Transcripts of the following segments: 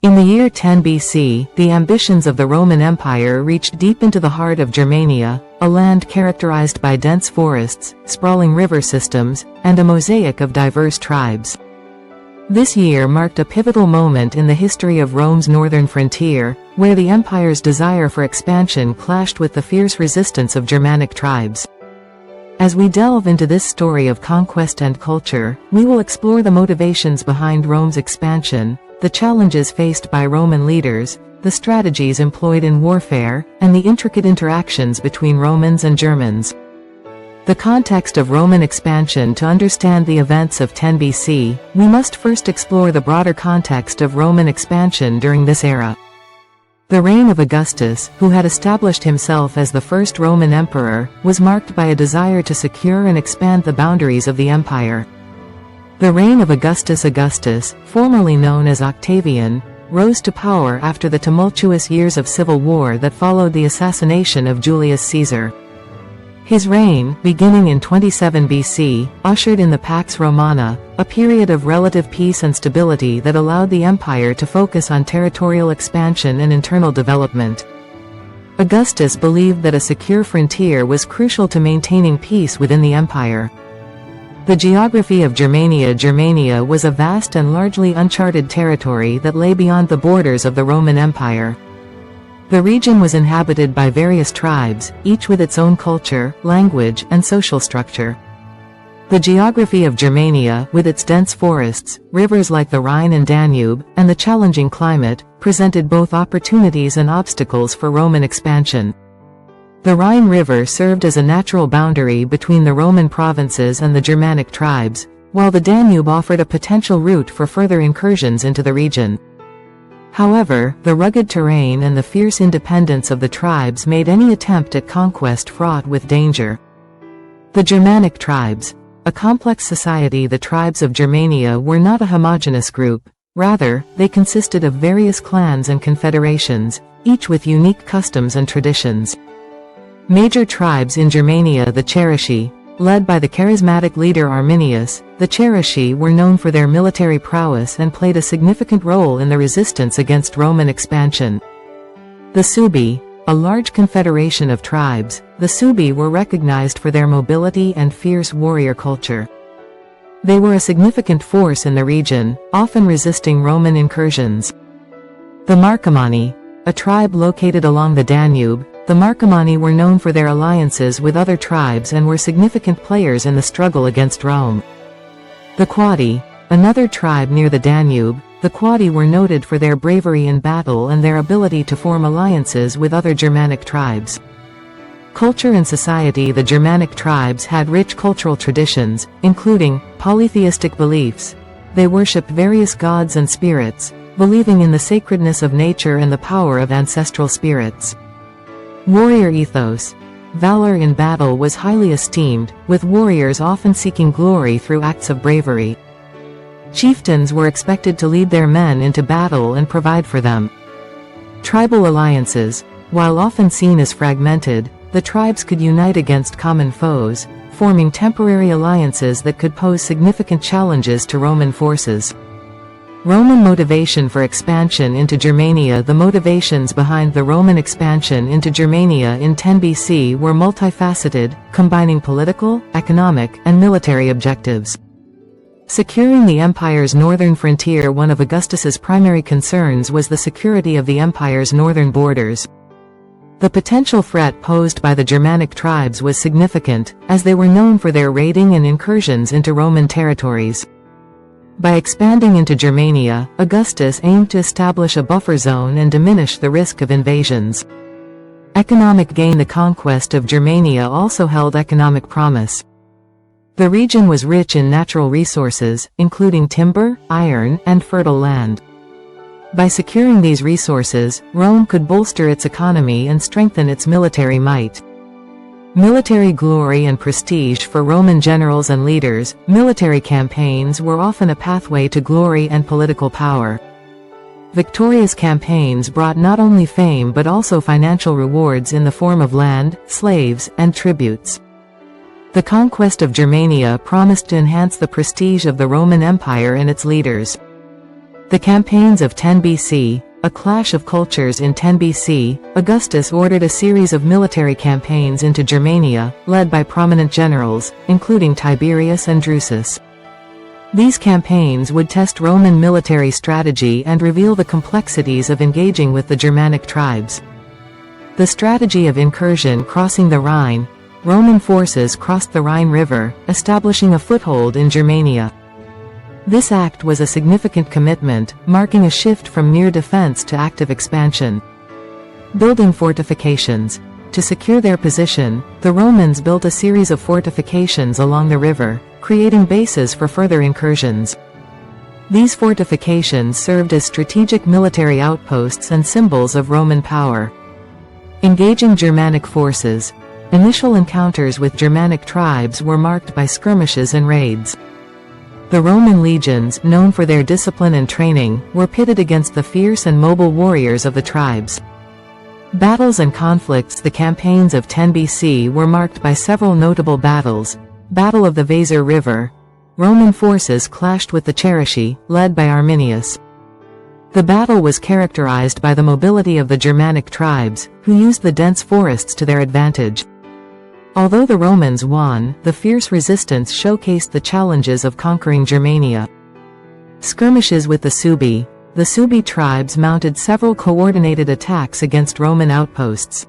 In the year 10 BC, the ambitions of the Roman Empire reached deep into the heart of Germania, a land characterized by dense forests, sprawling river systems, and a mosaic of diverse tribes. This year marked a pivotal moment in the history of Rome's northern frontier, where the empire's desire for expansion clashed with the fierce resistance of Germanic tribes. As we delve into this story of conquest and culture, we will explore the motivations behind Rome's expansion, the challenges faced by Roman leaders, the strategies employed in warfare, and the intricate interactions between Romans and Germans. The context of Roman expansion. To understand the events of 10 BC, we must first explore the broader context of Roman expansion during this era. The reign of Augustus, who had established himself as the first Roman emperor, was marked by a desire to secure and expand the boundaries of the empire. The reign of Augustus, formerly known as Octavian, rose to power after the tumultuous years of civil war that followed the assassination of Julius Caesar. His reign, beginning in 27 BC, ushered in the Pax Romana, a period of relative peace and stability that allowed the empire to focus on territorial expansion and internal development. Augustus believed that a secure frontier was crucial to maintaining peace within the empire. The geography of Germania was a vast and largely uncharted territory that lay beyond the borders of the Roman Empire. The region was inhabited by various tribes, each with its own culture, language, and social structure. The geography of Germania, with its dense forests, rivers like the Rhine and Danube, and the challenging climate, presented both opportunities and obstacles for Roman expansion. The Rhine River served as a natural boundary between the Roman provinces and the Germanic tribes, while the Danube offered a potential route for further incursions into the region. However, the rugged terrain and the fierce independence of the tribes made any attempt at conquest fraught with danger. The Germanic tribes. A complex society. The tribes of Germania were not a homogeneous group. Rather, they consisted of various clans and confederations, each with unique customs and traditions. Major tribes in Germania. The Cherusci, led by the charismatic leader Arminius, the Cherusci were known for their military prowess and played a significant role in the resistance against Roman expansion. The Suebi, a large confederation of tribes, the Suebi were recognized for their mobility and fierce warrior culture. They were a significant force in the region, often resisting Roman incursions. The Marcomanni, a tribe located along the Danube, the Marcomanni were known for their alliances with other tribes and were significant players in the struggle against Rome. The Quadi, another tribe near the Danube, the Quadi were noted for their bravery in battle and their ability to form alliances with other Germanic tribes. Culture and society. The Germanic tribes had rich cultural traditions, including polytheistic beliefs. They worshipped various gods and spirits, believing in the sacredness of nature and the power of ancestral spirits. Warrior ethos. Valor in battle was highly esteemed, with warriors often seeking glory through acts of bravery. Chieftains were expected to lead their men into battle and provide for them. Tribal alliances. While often seen as fragmented, the tribes could unite against common foes, forming temporary alliances that could pose significant challenges to Roman forces. Roman motivation for expansion into Germania. The motivations behind the Roman expansion into Germania in 10 BC were multifaceted, combining political, economic, and military objectives. Securing the empire's northern frontier. One of Augustus's primary concerns was the security of the empire's northern borders. The potential threat posed by the Germanic tribes was significant, as they were known for their raiding and incursions into Roman territories. By expanding into Germania, Augustus aimed to establish a buffer zone and diminish the risk of invasions. Economic gain. The conquest of Germania also held economic promise. The region was rich in natural resources, including timber, iron, and fertile land. By securing these resources, Rome could bolster its economy and strengthen its military might. Military glory and prestige. For Roman generals and leaders, military campaigns were often a pathway to glory and political power. Victorious campaigns brought not only fame but also financial rewards in the form of land, slaves, and tributes. The conquest of Germania promised to enhance the prestige of the Roman Empire and its leaders. The campaigns of 10 BC, a clash of cultures in 10 BC, Augustus ordered a series of military campaigns into Germania, led by prominent generals, including Tiberius and Drusus. These campaigns would test Roman military strategy and reveal the complexities of engaging with the Germanic tribes. The strategy of incursion crossing the Rhine. Roman forces crossed the Rhine River, establishing a foothold in Germania. This act was a significant commitment, marking a shift from mere defense to active expansion. Building fortifications. To secure their position, the Romans built a series of fortifications along the river, creating bases for further incursions. These fortifications served as strategic military outposts and symbols of Roman power. Engaging Germanic forces. Initial encounters with Germanic tribes were marked by skirmishes and raids. The Roman legions, known for their discipline and training, were pitted against the fierce and mobile warriors of the tribes. Battles and conflicts. The campaigns of 10 BC were marked by several notable battles. Battle of the Weser River. Roman forces clashed with the Cherusci, led by Arminius. The battle was characterized by the mobility of the Germanic tribes, who used the dense forests to their advantage. Although the Romans won, the fierce resistance showcased the challenges of conquering Germania. Skirmishes with the Suebi. The Suebi tribes mounted several coordinated attacks against Roman outposts.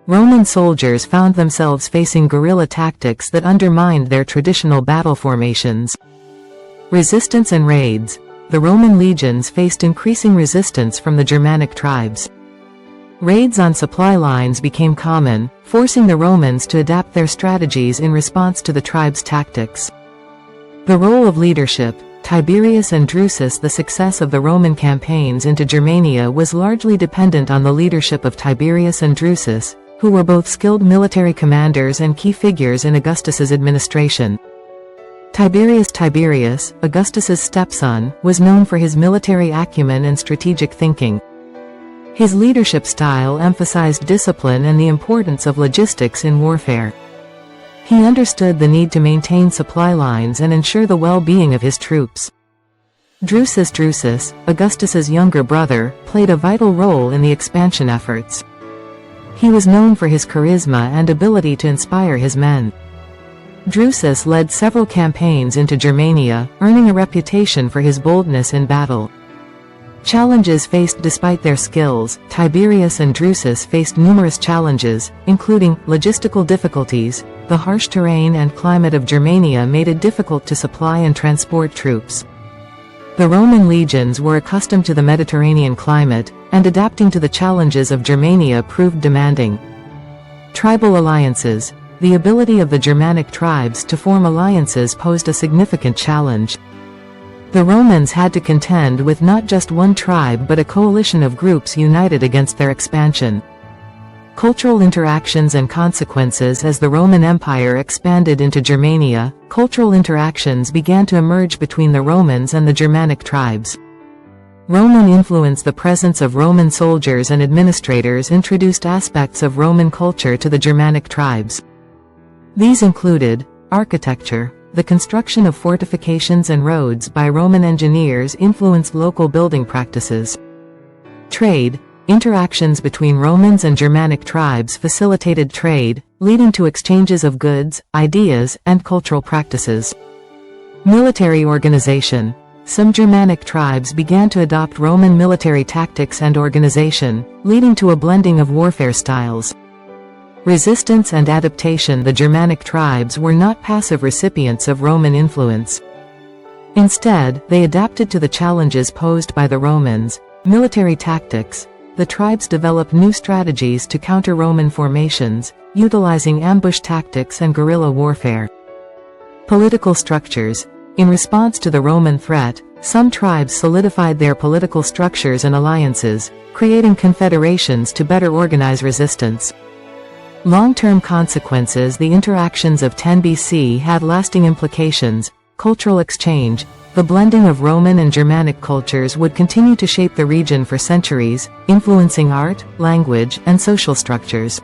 Roman soldiers found themselves facing guerrilla tactics that undermined their traditional battle formations. Resistance and raids. The Roman legions faced increasing resistance from the Germanic tribes. Raids on supply lines became common, forcing the Romans to adapt their strategies in response to the tribes' tactics. The role of leadership. Tiberius and Drusus. The success of the Roman campaigns into Germania was largely dependent on the leadership of Tiberius and Drusus, who were both skilled military commanders and key figures in Augustus's administration. Tiberius, Augustus's stepson, was known for his military acumen and strategic thinking. His leadership style emphasized discipline and the importance of logistics in warfare. He understood the need to maintain supply lines and ensure the well-being of his troops. Drusus, Augustus's younger brother, played a vital role in the expansion efforts. He was known for his charisma and ability to inspire his men. Drusus led several campaigns into Germania, earning a reputation for his boldness in battle. Challenges faced. Despite their skills, Tiberius and Drusus faced numerous challenges, including logistical difficulties. The harsh terrain and climate of Germania made it difficult to supply and transport troops. The Roman legions were accustomed to the Mediterranean climate, and adapting to the challenges of Germania proved demanding. Tribal alliances. The ability of the Germanic tribes to form alliances posed a significant challenge. The Romans had to contend with not just one tribe but a coalition of groups united against their expansion. Cultural interactions and consequences. As the Roman Empire expanded into Germania, cultural interactions began to emerge between the Romans and the Germanic tribes. Roman influence. The presence of Roman soldiers and administrators introduced aspects of Roman culture to the Germanic tribes. These included architecture. The construction of fortifications and roads by Roman engineers influenced local building practices. Trade. Interactions between Romans and Germanic tribes facilitated trade, leading to exchanges of goods, ideas, and cultural practices. Military organization. Some Germanic tribes began to adopt Roman military tactics and organization, leading to a blending of warfare styles. Resistance and adaptation. The Germanic tribes were not passive recipients of Roman influence. Instead, they adapted to the challenges posed by the Romans. Military tactics. The tribes developed new strategies to counter Roman formations, utilizing ambush tactics and guerrilla warfare. Political structures. In response to the Roman threat, some tribes solidified their political structures and alliances, creating confederations to better organize resistance. Long-term consequences. The interactions of 10 BC had lasting implications. Cultural exchange. The blending of Roman and Germanic cultures would continue to shape the region for centuries, influencing art, language, and social structures.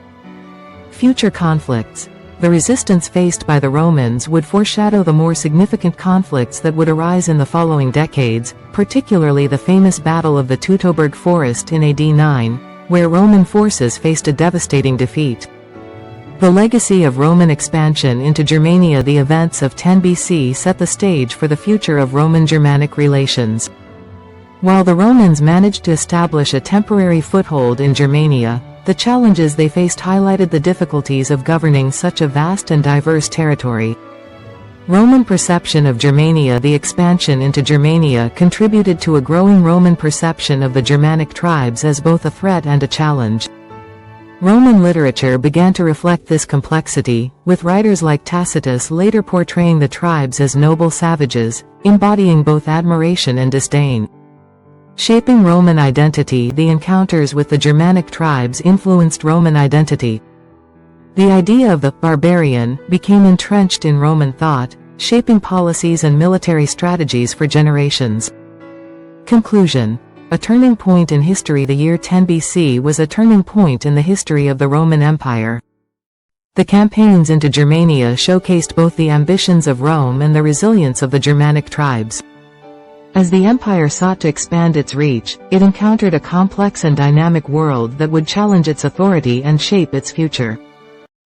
Future conflicts. The resistance faced by the Romans would foreshadow the more significant conflicts that would arise in the following decades, particularly the famous Battle of the Teutoburg Forest in AD 9, where Roman forces faced a devastating defeat. The legacy of Roman expansion into Germania. The events of 10 BC set the stage for the future of Roman-Germanic relations. While the Romans managed to establish a temporary foothold in Germania, the challenges they faced highlighted the difficulties of governing such a vast and diverse territory. Roman perception of Germania. The expansion into Germania contributed to a growing Roman perception of the Germanic tribes as both a threat and a challenge. Roman literature began to reflect this complexity, with writers like Tacitus later portraying the tribes as noble savages, embodying both admiration and disdain. Shaping Roman identity. The encounters with the Germanic tribes influenced Roman identity. The idea of the barbarian became entrenched in Roman thought, shaping policies and military strategies for generations. Conclusion. A turning point in history. The year 10 BC was a turning point in the history of the Roman Empire. The campaigns into Germania showcased both the ambitions of Rome and the resilience of the Germanic tribes. As the empire sought to expand its reach, it encountered a complex and dynamic world that would challenge its authority and shape its future.